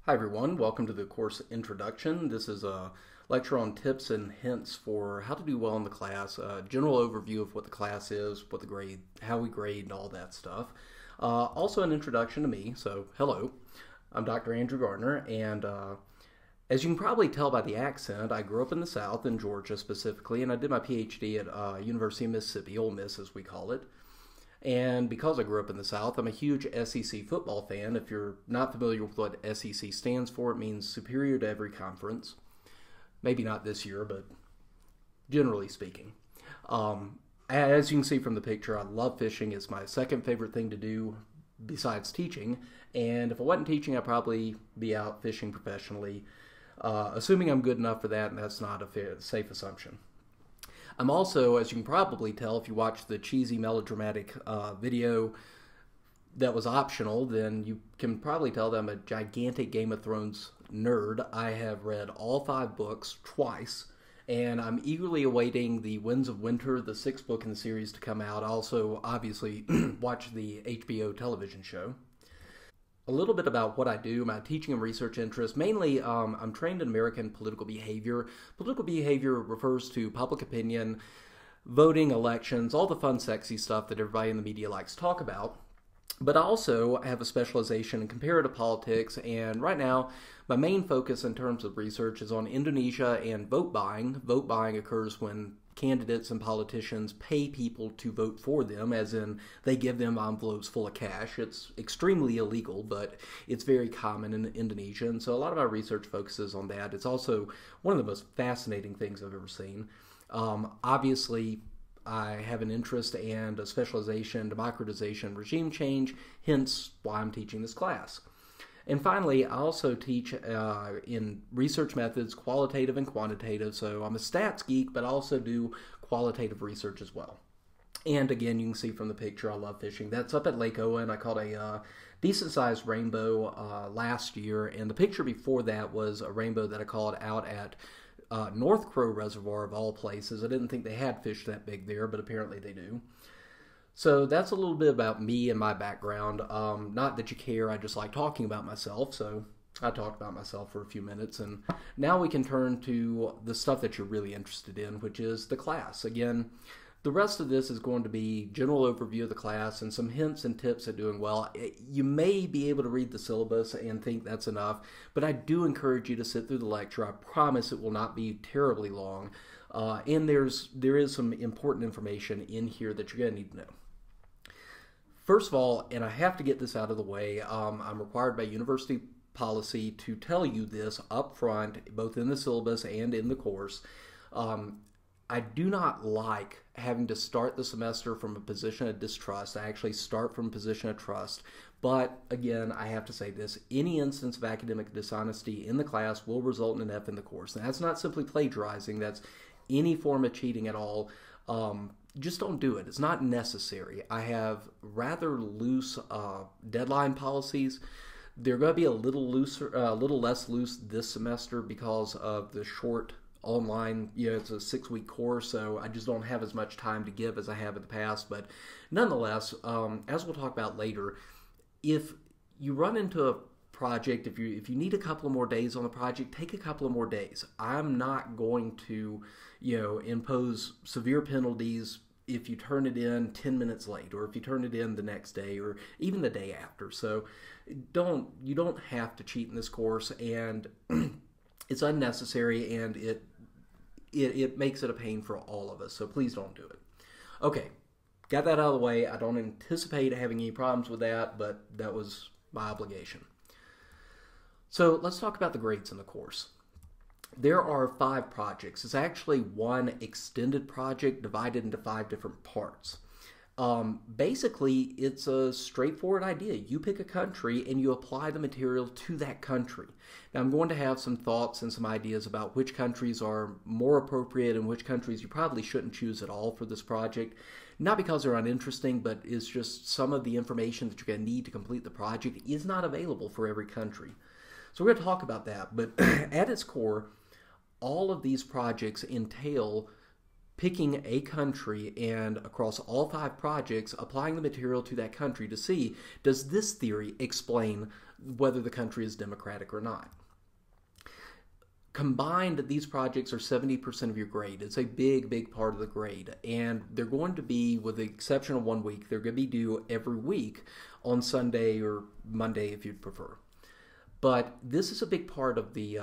Hi everyone, welcome to the course introduction. This is a lecture on tips and hints for how to do well in the class, a general overview of what the class is, what the grade, how we grade, and all that stuff. Also an introduction to me, so hello, I'm Dr. Andrew Gardner, and as you can probably tell by the accent, I grew up in the South, in Georgia specifically, and I did my PhD at University of Mississippi, Ole Miss as we call it. And because I grew up in the South, I'm a huge SEC football fan. If you're not familiar with what SEC stands for, it means superior to every conference. Maybe not this year, but generally speaking. As you can see from the picture, I love fishing. It's my second favorite thing to do besides teaching. And if I wasn't teaching, I'd probably be out fishing professionally, assuming I'm good enough for that, and that's not a safe assumption. I'm also, as you can probably tell if you watch the cheesy melodramatic video that was optional, then you can probably tell that I'm a gigantic Game of Thrones nerd. I have read all 5 books twice, and I'm eagerly awaiting The Winds of Winter, the 6th book in the series, to come out. I also, obviously, watch the HBO television show. A little bit about what I do, my teaching and research interests. Mainly, I'm trained in American political behavior. Political behavior refers to public opinion, voting, elections, all the fun, sexy stuff that everybody in the media likes to talk about. But I also have a specialization in comparative politics, and right now, my main focus in terms of research is on Indonesia and vote buying. Vote buying occurs when candidates and politicians pay people to vote for them, as in they give them envelopes full of cash. It's extremely illegal, but it's very common in Indonesia, and so a lot of our research focuses on that. It's also one of the most fascinating things I've ever seen. Obviously, I have an interest and a specialization in democratization and regime change, hence why I'm teaching this class. And finally, I also teach in research methods, qualitative and quantitative. So I'm a stats geek, but I also do qualitative research as well. And again, you can see from the picture, I love fishing. That's up at Lake Owen. I caught a decent-sized rainbow last year, and the picture before that was a rainbow that I caught out at North Crow Reservoir, of all places. I didn't think they had fish that big there, but apparently they do. So that's a little bit about me and my background. Not that you care, I just like talking about myself, so I talked about myself for a few minutes, and now we can turn to the stuff that you're really interested in, which is the class. Again, the rest of this is going to be general overview of the class and some hints and tips at doing well. You may be able to read the syllabus and think that's enough, but I do encourage you to sit through the lecture. I promise it will not be terribly long, and there is some important information in here that you're going to need to know. First of all, and I have to get this out of the way, I'm required by university policy to tell you this up front, both in the syllabus and in the course. I do not like having to start the semester from a position of distrust. I actually start from a position of trust. But again, I have to say this, any instance of academic dishonesty in the class will result in an F in the course. And that's not simply plagiarizing, that's any form of cheating at all. Just don't do it. It's not necessary. I have rather loose deadline policies. They're going to be a little looser, a little less loose this semester because of the short online, it's a 6-week course, so I just don't have as much time to give as I have in the past. But nonetheless, as we'll talk about later, if you run into a project, if you need a couple of more days on the project, take a couple of more days. I'm not going to, impose severe penalties if you turn it in 10 minutes late, or if you turn it in the next day, or even the day after. So you don't have to cheat in this course, and it's unnecessary, and it makes it a pain for all of us. So please don't do it. Okay, got that out of the way. I don't anticipate having any problems with that, but that was my obligation. So let's talk about the grades in the course. There are 5 projects. It's actually one extended project divided into 5 different parts. Basically, it's a straightforward idea. You pick a country and you apply the material to that country. Now, I'm going to have some thoughts and some ideas about which countries are more appropriate and which countries you probably shouldn't choose at all for this project. Not because they're uninteresting, but it's just some of the information that you're going to need to complete the project is not available for every country. So we're going to talk about that, but at its core, all of these projects entail picking a country and across all 5 projects applying the material to that country to see, does this theory explain whether the country is democratic or not. Combined, these projects are 70% of your grade. It's a big, big part of the grade. And they're going to be, with the exception of 1 week, they're going to be due every week on Sunday or Monday if you'd prefer. But this is a big part of the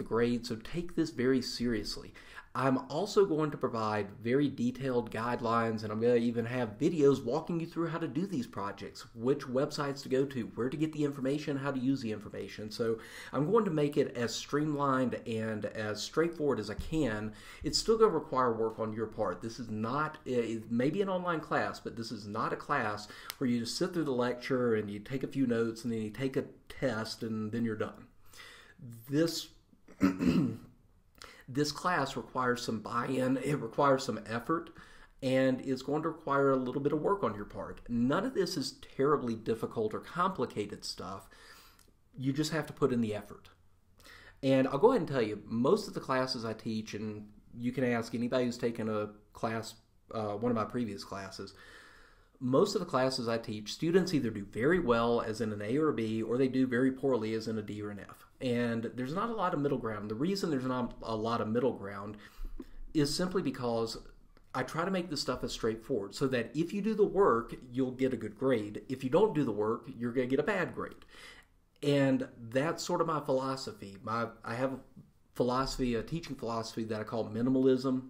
grade, so take this very seriously. I'm also going to provide very detailed guidelines, and I'm going to even have videos walking you through how to do these projects, which websites to go to, where to get the information, how to use the information. So I'm going to make it as streamlined and as straightforward as I can. It's still going to require work on your part. This is not, it may be an online class, but this is not a class where you just sit through the lecture and you take a few notes and then you take a test and then you're done. This class requires some buy-in, it requires some effort, and is going to require a little bit of work on your part. None of this is terribly difficult or complicated stuff. You just have to put in the effort. And I'll go ahead and tell you, most of the classes I teach, and you can ask anybody who's taken a class, one of my previous classes, most of the classes I teach, students either do very well as in an A or a B, or they do very poorly as in a D or an F. And there's not a lot of middle ground. The reason there's not a lot of middle ground is simply because I try to make this stuff as straightforward so that if you do the work, you'll get a good grade. If you don't do the work, you're going to get a bad grade. And that's sort of my philosophy. I have a teaching philosophy that I call minimalism.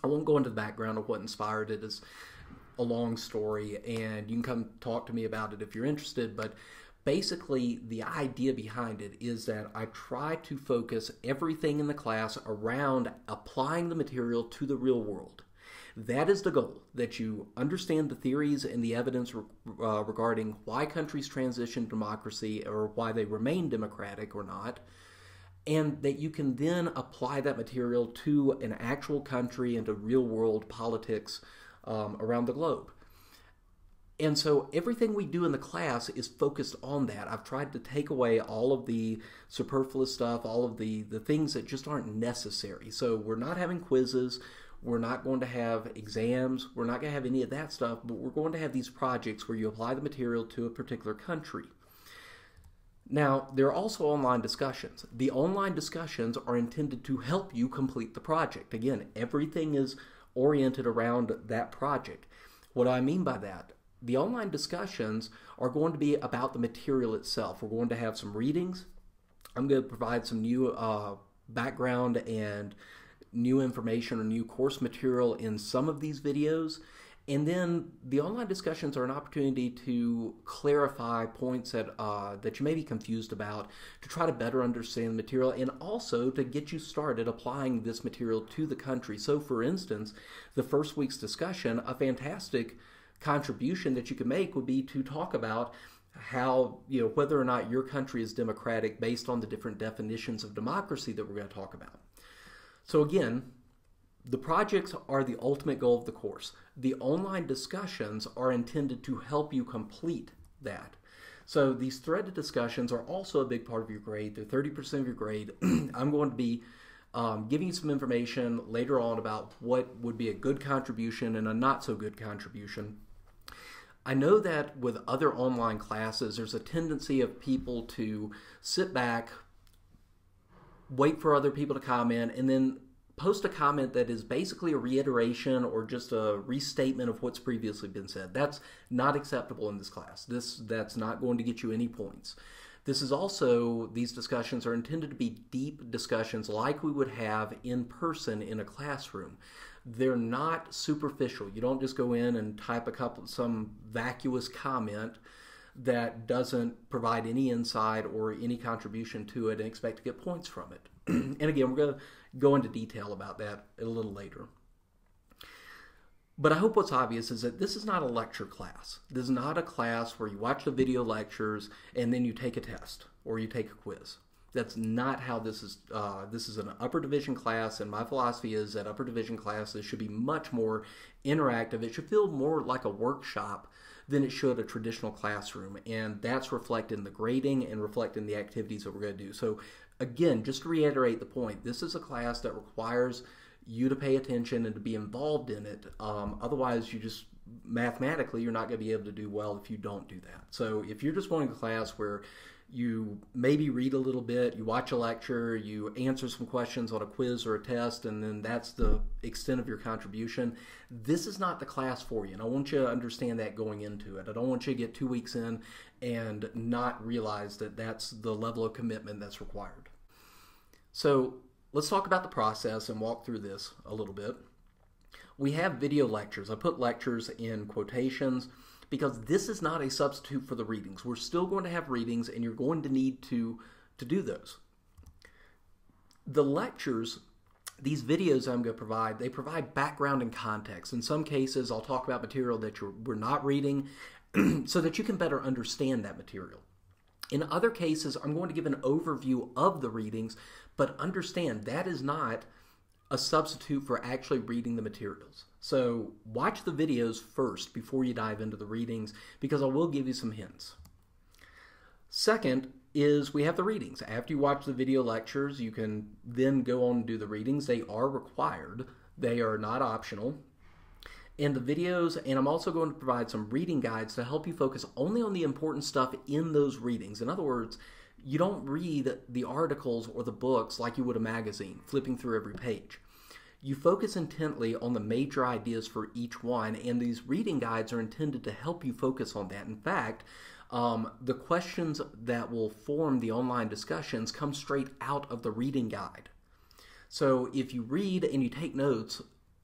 I won't go into the background of what inspired it. It's a long story, and you can come talk to me about it if you're interested, but basically the idea behind it is that I try to focus everything in the class around applying the material to the real world. That is the goal, that you understand the theories and the evidence regarding why countries transition to democracy or why they remain democratic or not, and that you can then apply that material to an actual country and to real world politics around the globe. And so everything we do in the class is focused on that. I've tried to take away all of the superfluous stuff, all of the things that just aren't necessary. So we're not having quizzes, we're not going to have exams, we're not going to have any of that stuff, but we're going to have these projects where you apply the material to a particular country. Now, there are also online discussions. The online discussions are intended to help you complete the project. Again, everything is oriented around that project. What do I mean by that? The online discussions are going to be about the material itself. We're going to have some readings. I'm going to provide some new background and new information or new course material in some of these videos. And then the online discussions are an opportunity to clarify points that that you may be confused about, to try to better understand the material, and also to get you started applying this material to the country. So for instance, the first week's discussion, a fantastic contribution that you can make would be to talk about how, whether or not your country is democratic based on the different definitions of democracy that we're going to talk about. So again, the projects are the ultimate goal of the course. The online discussions are intended to help you complete that. So these threaded discussions are also a big part of your grade. They're 30% of your grade. I'm going to be giving you some information later on about what would be a good contribution and a not so good contribution. I know that with other online classes, there's a tendency of people to sit back, wait for other people to comment, and then post a comment that is basically a reiteration or just a restatement of what's previously been said. That's not acceptable in this class. That's not going to get you any points. This is also, these discussions are intended to be deep discussions like we would have in person in a classroom. They're not superficial. You don't just go in and type some vacuous comment that doesn't provide any insight or any contribution to it and expect to get points from it. And again, we're going to go into detail about that a little later. But I hope what's obvious is that this is not a lecture class. This is not a class where you watch the video lectures and then you take a test or you take a quiz. That's not how this is. This is an upper division class, and my philosophy is that upper division classes should be much more interactive. It should feel more like a workshop than it should a traditional classroom, and that's reflected in the grading and reflected in the activities that we're going to do. So again, just to reiterate the point, this is a class that requires you to pay attention and to be involved in it. Otherwise, you just mathematically, you're not going to be able to do well if you don't do that. So if you're just going to class where you maybe read a little bit, you watch a lecture, you answer some questions on a quiz or a test, and then that's the extent of your contribution. This is not the class for you, and I want you to understand that going into it. I don't want you to get 2 weeks in and not realize that that's the level of commitment that's required. So let's talk about the process and walk through this a little bit. We have video lectures. I put lectures in quotations because this is not a substitute for the readings. We're still going to have readings, and you're going to need to do those. The lectures, these videos I'm going to provide, they provide background and context. In some cases, I'll talk about material that we're not reading so that you can better understand that material. In other cases, I'm going to give an overview of the readings, but understand that is not a substitute for actually reading the materials. So watch the videos first before you dive into the readings, because I will give you some hints. Second is we have the readings. After you watch the video lectures, you can then go on and do the readings. They are required. They are not optional. And the videos, and I'm also going to provide some reading guides to help you focus only on the important stuff in those readings. In other words, you don't read the articles or the books like you would a magazine, flipping through every page. You focus intently on the major ideas for each one, and these reading guides are intended to help you focus on that. In fact, the questions that will form the online discussions come straight out of the reading guide. So if you read and you take notes,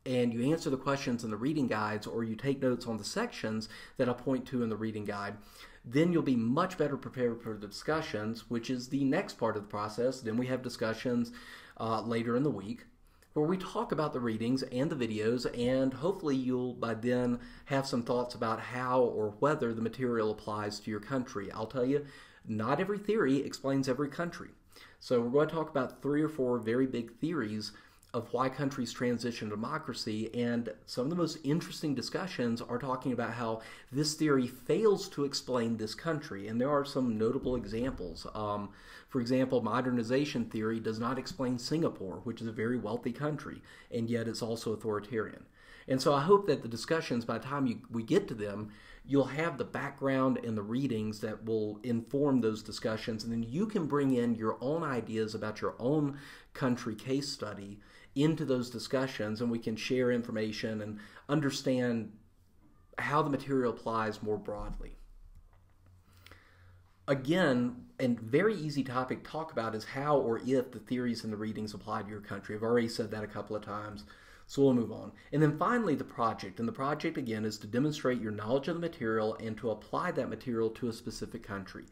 and you answer the questions in the reading guides, or you take notes on the sections that I'll point to in the reading guide, then you'll be much better prepared for the discussions, which is the next part of the process. Then we have discussions later in the week where we talk about the readings and the videos, and hopefully you'll by then have some thoughts about how or whether the material applies to your country. I'll tell you, not every theory explains every country. So we're going to talk about 3 or 4 very big theories of why countries transition to democracy, and some of the most interesting discussions are talking about how this theory fails to explain this country, and there are some notable examples. For example, modernization theory does not explain Singapore, which is a very wealthy country, and yet it's also authoritarian. And so I hope that the discussions, by the time we get to them, you'll have the background and the readings that will inform those discussions, and then you can bring in your own ideas about your own country case study into those discussions, and we can share information and understand how the material applies more broadly. Again, a very easy topic to talk about is how or if the theories and the readings apply to your country. I've already said that a couple of times, so we'll move on. And then finally, the project. And the project, again, is to demonstrate your knowledge of the material and to apply that material to a specific country.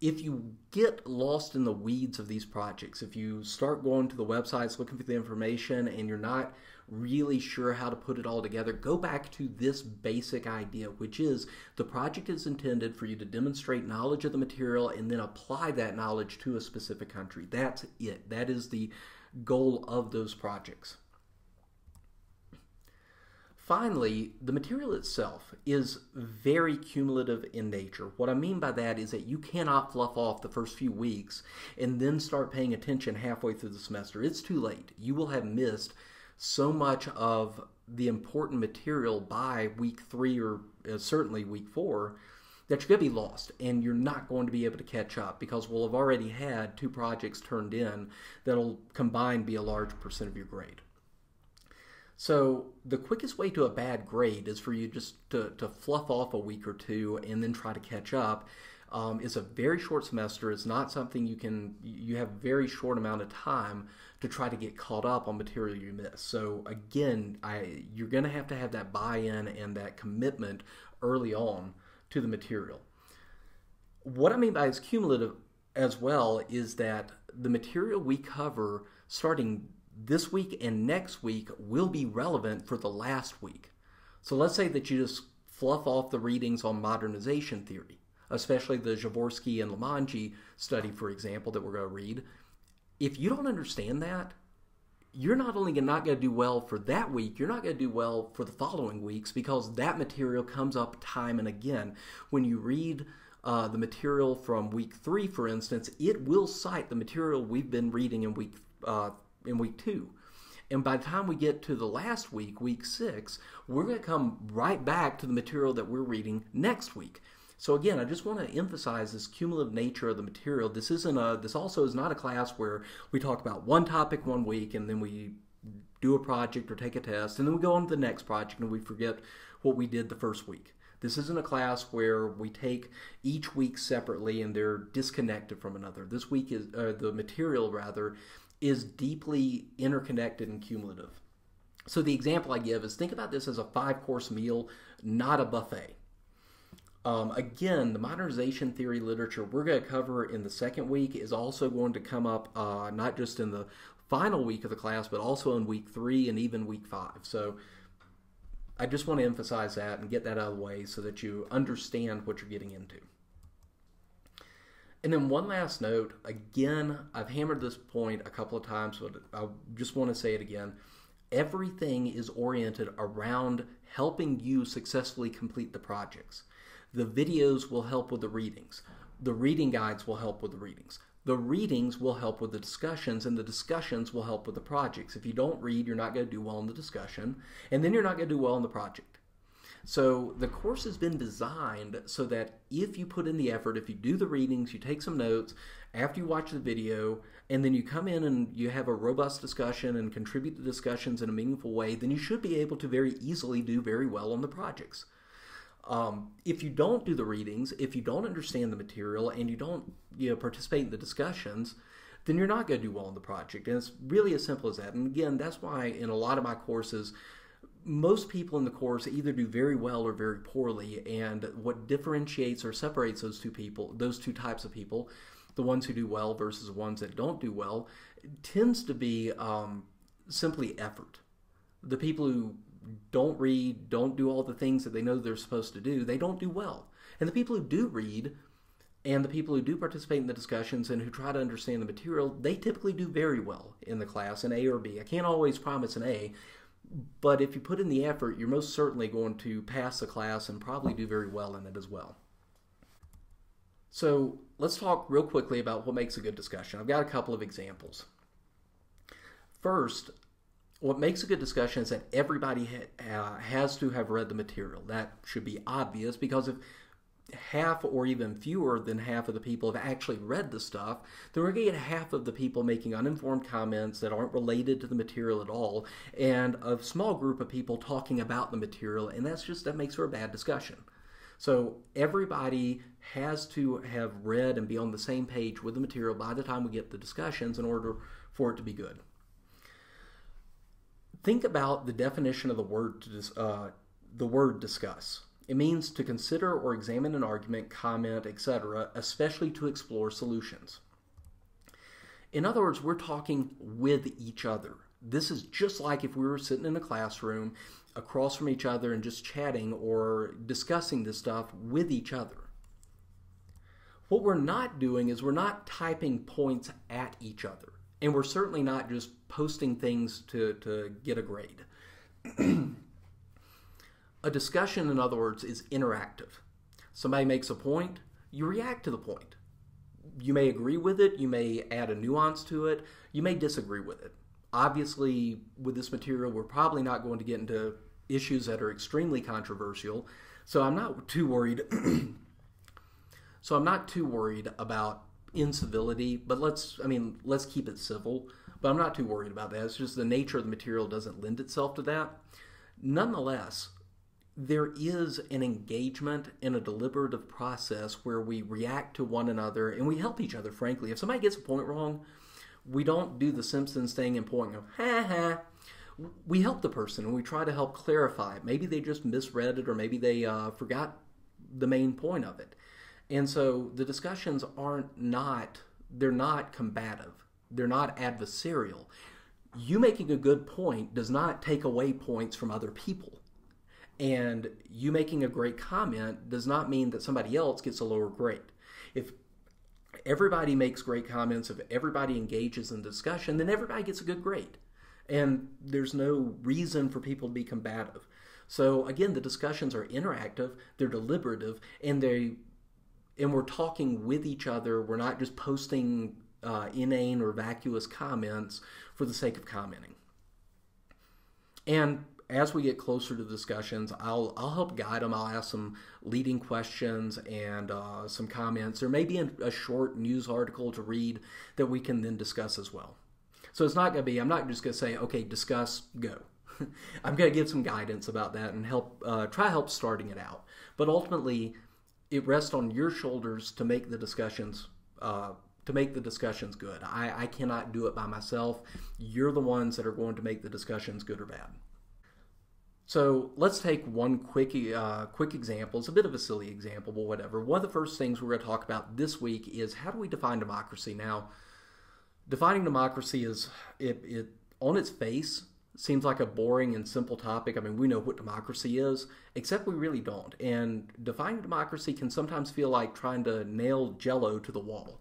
If you get lost in the weeds of these projects, if you start going to the websites looking for the information and you're not really sure how to put it all together, go back to this basic idea, which is the project is intended for you to demonstrate knowledge of the material and then apply that knowledge to a specific country. That's it. That is the goal of those projects. Finally, the material itself is very cumulative in nature. What I mean by that is that you cannot fluff off the first few weeks and then start paying attention halfway through the semester. It's too late. You will have missed so much of the important material by week 3 or certainly week 4 that you're going to be lost, and you're not going to be able to catch up because we'll have already had 2 projects turned in that'll combined be a large percent of your grade. So the quickest way to a bad grade is for you just to fluff off a week or 2 and then try to catch up. It's a very short semester. It's not something you have a very short amount of time to try to get caught up on material you miss. So again, you're going to have that buy-in and that commitment early on to the material. What I mean by it's cumulative as well is that the material we cover starting this week and next week will be relevant for the last week. So let's say that you just fluff off the readings on modernization theory, especially the Jaworski and Lamanji study, for example, that we're going to read. If you don't understand that, you're not only not going to do well for that week, you're not going to do well for the following weeks because that material comes up time and again. When you read the material from week 3, for instance, it will cite the material we've been reading in week 2. And by the time we get to the last week, week 6, we're going to come right back to the material that we're reading next week. So again, I just want to emphasize this cumulative nature of the material. This also is not a class where we talk about one topic one week and then we do a project or take a test and then we go on to the next project and we forget what we did the first week. This isn't a class where we take each week separately and they're disconnected from another. This week is the material rather is deeply interconnected and cumulative. So the example I give is, think about this as a 5-course meal, not a buffet. Again, the modernization theory literature we're going to cover in the second week is also going to come up not just in the final week of the class, but also in week 3 and even week 5. So I just want to emphasize that and get that out of the way so that you understand what you're getting into. And then one last note, again, I've hammered this point a couple of times, but I just want to say it again. Everything is oriented around helping you successfully complete the projects. The videos will help with the readings. The reading guides will help with the readings. The readings will help with the discussions, and the discussions will help with the projects. If you don't read, you're not going to do well in the discussion, and then you're not going to do well in the project. So the course has been designed so that if you put in the effort, if you do the readings, you take some notes, after you watch the video, and then you come in and you have a robust discussion and contribute to discussions in a meaningful way, then you should be able to very easily do very well on the projects. If you don't do the readings, if you don't understand the material, and you don't participate in the discussions, then you're not going to do well in the project. And it's really as simple as that. And again, that's why in a lot of my courses, most people in the course either do very well or very poorly, and what differentiates or separates those two types of people, the ones who do well versus the ones that don't do well, tends to be simply effort. The people who don't read, don't do all the things that they know they're supposed to do, they don't do well. And the people who do read and the people who do participate in the discussions and who try to understand the material, they typically do very well in the class, an A or B. I can't always promise an A, but if you put in the effort, you're most certainly going to pass the class and probably do very well in it as well. So let's talk real quickly about what makes a good discussion. I've got a couple of examples. First, what makes a good discussion is that everybody has to have read the material. That should be obvious, because if half or even fewer than half of the people have actually read the stuff, then we're going to get half of the people making uninformed comments that aren't related to the material at all, and a small group of people talking about the material, and that makes for a bad discussion. So everybody has to have read and be on the same page with the material by the time we get the discussions in order for it to be good. Think about the definition of the word discuss. It means to consider or examine an argument, comment, etc., especially to explore solutions. In other words, we're talking with each other. This is just like if we were sitting in a classroom across from each other and just chatting or discussing this stuff with each other. What we're not doing is we're not typing points at each other. And we're certainly not just posting things to get a grade. A discussion, in other words, is interactive. Somebody makes a point, you react to the point. You may agree with it, you may add a nuance to it, you may disagree with it. Obviously, with this material, we're probably not going to get into issues that are extremely controversial, so I'm not too worried. About incivility, but let's keep it civil. But I'm not too worried about that. It's just the nature of the material doesn't lend itself to that. Nonetheless, there is an engagement in a deliberative process where we react to one another and we help each other, frankly. If somebody gets a point wrong, we don't do the Simpsons thing and point of, ha ha. We help the person and we try to help clarify it. Maybe they just misread it, or maybe they forgot the main point of it. And so the discussions they're not combative. They're not adversarial. You making a good point does not take away points from other people. And you making a great comment does not mean that somebody else gets a lower grade. If everybody makes great comments, if everybody engages in the discussion, then everybody gets a good grade. And there's no reason for people to be combative. So again, the discussions are interactive, they're deliberative, and we're talking with each other. We're not just posting inane or vacuous comments for the sake of commenting. And as we get closer to discussions, I'll help guide them. I'll ask some leading questions and some comments. There may be a short news article to read that we can then discuss as well. So it's not going to be, I'm not just going to say, okay, discuss, go. I'm going to give some guidance about that and try help starting it out. But ultimately, it rests on your shoulders to make the discussions good. I cannot do it by myself. You're the ones that are going to make the discussions good or bad. So let's take one quick example. It's a bit of a silly example, but whatever. One of the first things we're going to talk about this week is how do we define democracy? Now, defining democracy is, it on its face, seems like a boring and simple topic. I mean, we know what democracy is, except we really don't. And defining democracy can sometimes feel like trying to nail Jell-O to the wall.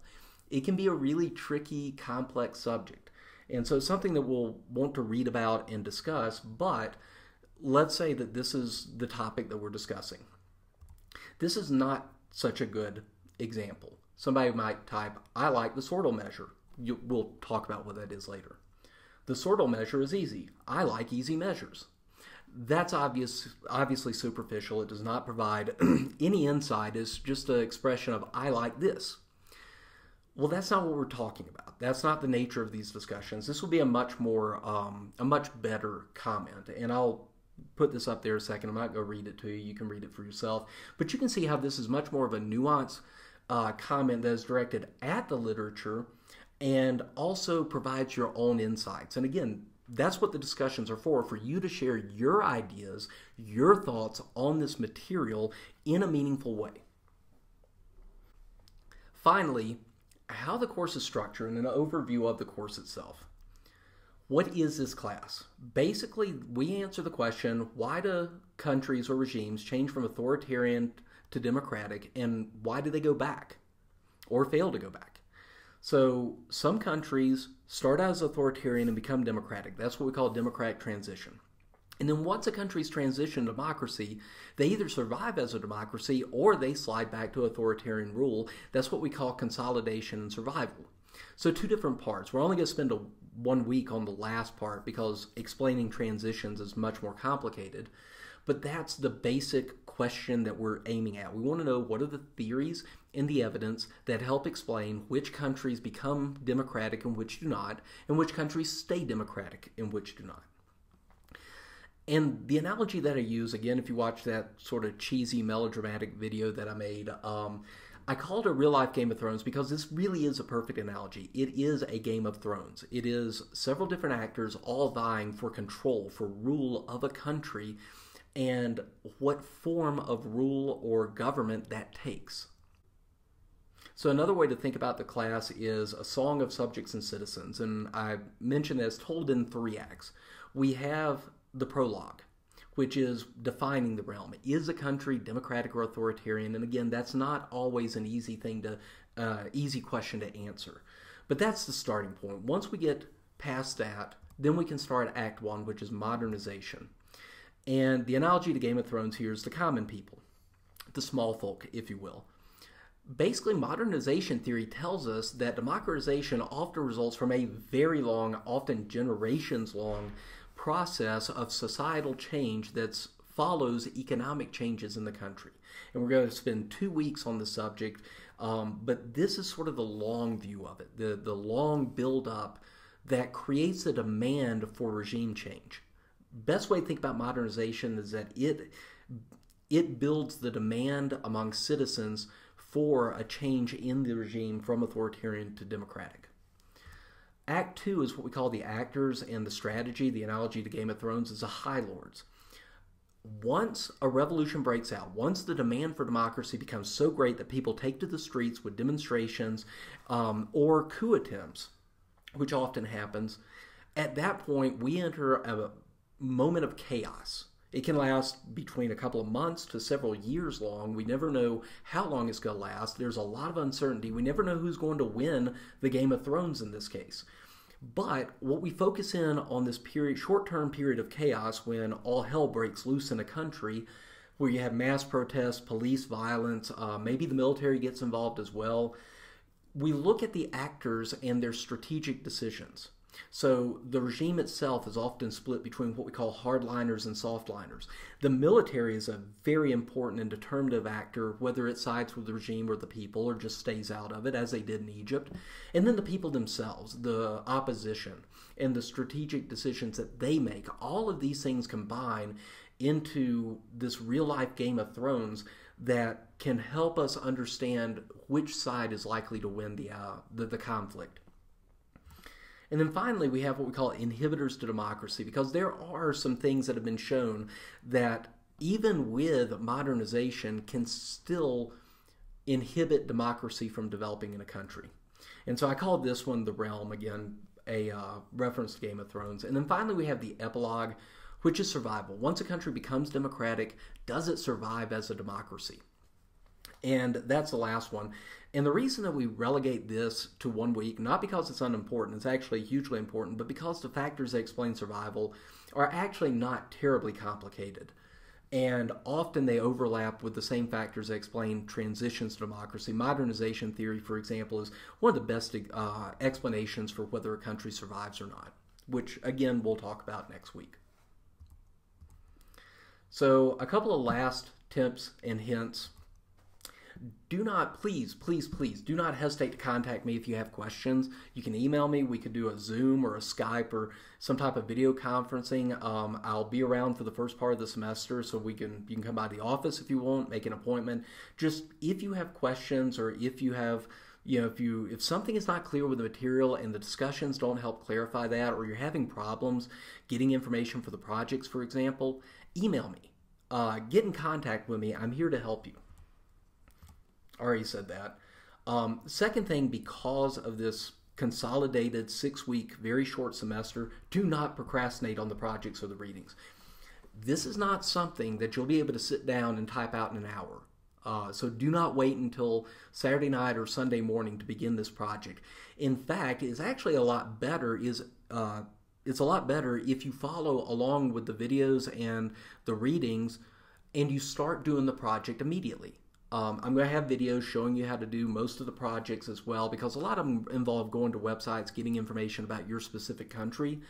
It can be a really tricky, complex subject. And so it's something that we'll want to read about and discuss, but let's say that this is the topic that we're discussing. This is not such a good example. Somebody might type, I like the Sortel measure. We'll talk about what that is later. The Sortel measure is easy. I like easy measures. That's obviously superficial. It does not provide any insight. It's just an expression of, I like this. Well, that's not what we're talking about. That's not the nature of these discussions. This will be a much better comment. And I'll put this up there a second. I'm not going to read it to you. You can read it for yourself. But you can see how this is much more of a nuanced comment that is directed at the literature and also provides your own insights. And again, that's what the discussions are for you to share your ideas, your thoughts on this material in a meaningful way. Finally, how the course is structured and an overview of the course itself. What is this class? Basically, we answer the question, why do countries or regimes change from authoritarian to democratic, and why do they go back or fail to go back? So some countries start out as authoritarian and become democratic. That's what we call democratic transition. And then once a country's transition to democracy, they either survive as a democracy or they slide back to authoritarian rule. That's what we call consolidation and survival. So two different parts. We're only going to spend 1 week on the last part because explaining transitions is much more complicated. But that's the basic question that we're aiming at. We want to know what are the theories and the evidence that help explain which countries become democratic and which do not, and which countries stay democratic and which do not. And the analogy that I use, again, if you watch that sort of cheesy melodramatic video that I made, I called it a real-life Game of Thrones because this really is a perfect analogy. It is a Game of Thrones. It is several different actors all vying for control, for rule of a country, and what form of rule or government that takes. So another way to think about the class is a song of subjects and citizens, and I mentioned that it's told in 3 acts. We have the prologue, which is defining the realm. Is a country democratic or authoritarian? And again, that's not always an easy question to answer. But that's the starting point. Once we get past that, then we can start Act 1, which is modernization. And the analogy to Game of Thrones here is the common people, the small folk, if you will. Basically, modernization theory tells us that democratization often results from a very long, often generations-long process of societal change that follows economic changes in the country. And we're going to spend 2 weeks on the subject, but this is sort of the long view of it, the long build-up that creates a demand for regime change. Best way to think about modernization is that it builds the demand among citizens for a change in the regime from authoritarian to democratic. Act 2 is what we call the actors and the strategy. The analogy to Game of Thrones is the High Lords. Once a revolution breaks out, once the demand for democracy becomes so great that people take to the streets with demonstrations or coup attempts, which often happens, at that point we enter a moment of chaos. It can last between a couple of months to several years long. We never know how long it's going to last. There's a lot of uncertainty. We never know who's going to win the Game of Thrones in this case. But what we focus in on this period, short-term period of chaos when all hell breaks loose in a country where you have mass protests, police violence, maybe the military gets involved as well. We look at the actors and their strategic decisions. So the regime itself is often split between what we call hardliners and softliners. The military is a very important and determinative actor, whether it sides with the regime or the people or just stays out of it, as they did in Egypt. And then the people themselves, the opposition, and the strategic decisions that they make, all of these things combine into this real-life Game of Thrones that can help us understand which side is likely to win the conflict. And then finally, we have what we call inhibitors to democracy, because there are some things that have been shown that even with modernization can still inhibit democracy from developing in a country. And so I called this one The Realm, again, a reference to Game of Thrones. And then finally, we have the epilogue, which is survival. Once a country becomes democratic, does it survive as a democracy? And that's the last one. And the reason that we relegate this to 1 week, not because it's unimportant, it's actually hugely important, but because the factors that explain survival are actually not terribly complicated. And often they overlap with the same factors that explain transitions to democracy. Modernization theory, for example, is one of the best explanations for whether a country survives or not, which, again, we'll talk about next week. So a couple of last tips and hints. Do not, please, do not hesitate to contact me if you have questions. You can email me. We could do a Zoom or a Skype or some type of video conferencing. I'll be around for the first part of the semester, so you can come by the office if you want, make an appointment. Just if you have questions, or if you have, if something is not clear with the material and the discussions don't help clarify that, or you're having problems getting information for the projects, for example, email me. Get in contact with me. I'm here to help you. Already said that. Second thing, because of this consolidated 6-week, very short semester, do not procrastinate on the projects or the readings. This is not something that you'll be able to sit down and type out in an hour. So do not wait until Saturday night or Sunday morning to begin this project. In fact, it's actually a lot better it's a lot better if you follow along with the videos and the readings and you start doing the project immediately. I'm going to have videos showing you how to do most of the projects as well, because a lot of them involve going to websites, getting information about your specific country.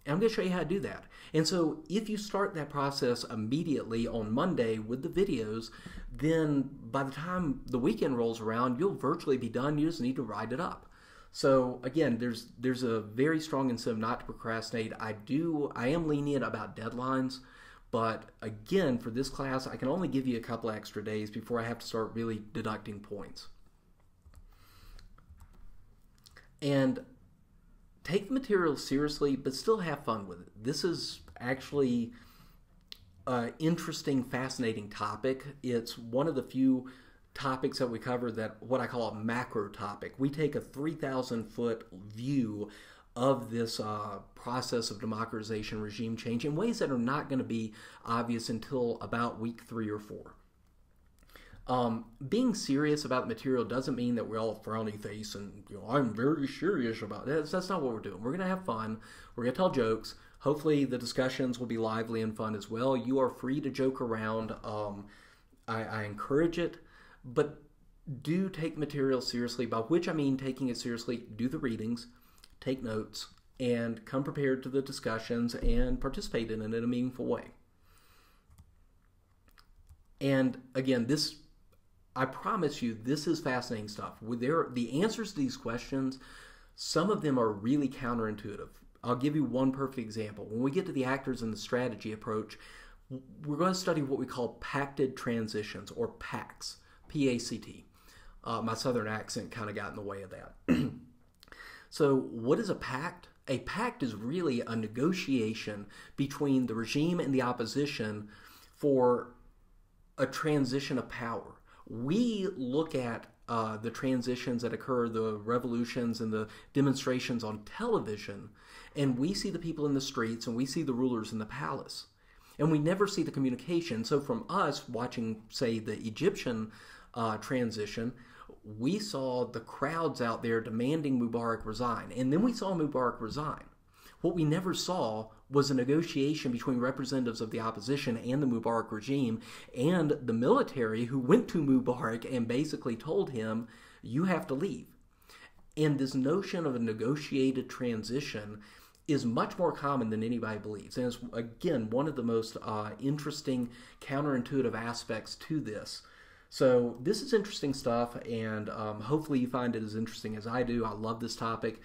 And I'm going to show you how to do that. And so if you start that process immediately on Monday with the videos, then by the time the weekend rolls around, you'll virtually be done. You just need to write it up. So again, there's a very strong incentive not to procrastinate. I am lenient about deadlines. But again, for this class, I can only give you a couple extra days before I have to start really deducting points. And take the material seriously, but still have fun with it. This is actually an interesting, fascinating topic. It's one of the few topics that we cover that what I call a macro topic. We take a 3,000-foot view of this process of democratization, regime change, in ways that are not going to be obvious until about week 3 or 4. Being serious about material doesn't mean that we're all frowny face and I'm very serious about it. That's not what we're doing. We're going to have fun. We're going to tell jokes. Hopefully the discussions will be lively and fun as well. You are free to joke around. I encourage it, but do take material seriously, by which I mean taking it seriously. Do the readings, take notes, and come prepared to the discussions and participate in it in a meaningful way. And again, I promise you, this is fascinating stuff. The answers to these questions, some of them are really counterintuitive. I'll give you one perfect example. When we get to the actors and the strategy approach, we're going to study what we call pacted transitions, or PACTs, P-A-C-T. My southern accent kind of got in the way of that. So what is a pact? A pact is really a negotiation between the regime and the opposition for a transition of power. We look at the transitions that occur, the revolutions and the demonstrations on television, and we see the people in the streets and we see the rulers in the palace. And we never see the communication. So from us watching, say, the Egyptian transition, we saw the crowds out there demanding Mubarak resign. And then we saw Mubarak resign. What we never saw was a negotiation between representatives of the opposition and the Mubarak regime and the military, who went to Mubarak and basically told him, you have to leave. And this notion of a negotiated transition is much more common than anybody believes. And it's, again, one of the most interesting counterintuitive aspects to this. So this is interesting stuff, and hopefully you find it as interesting as I do. I love this topic,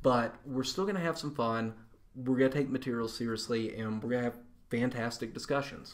but we're still going to have some fun. We're going to take material seriously, and we're going to have fantastic discussions.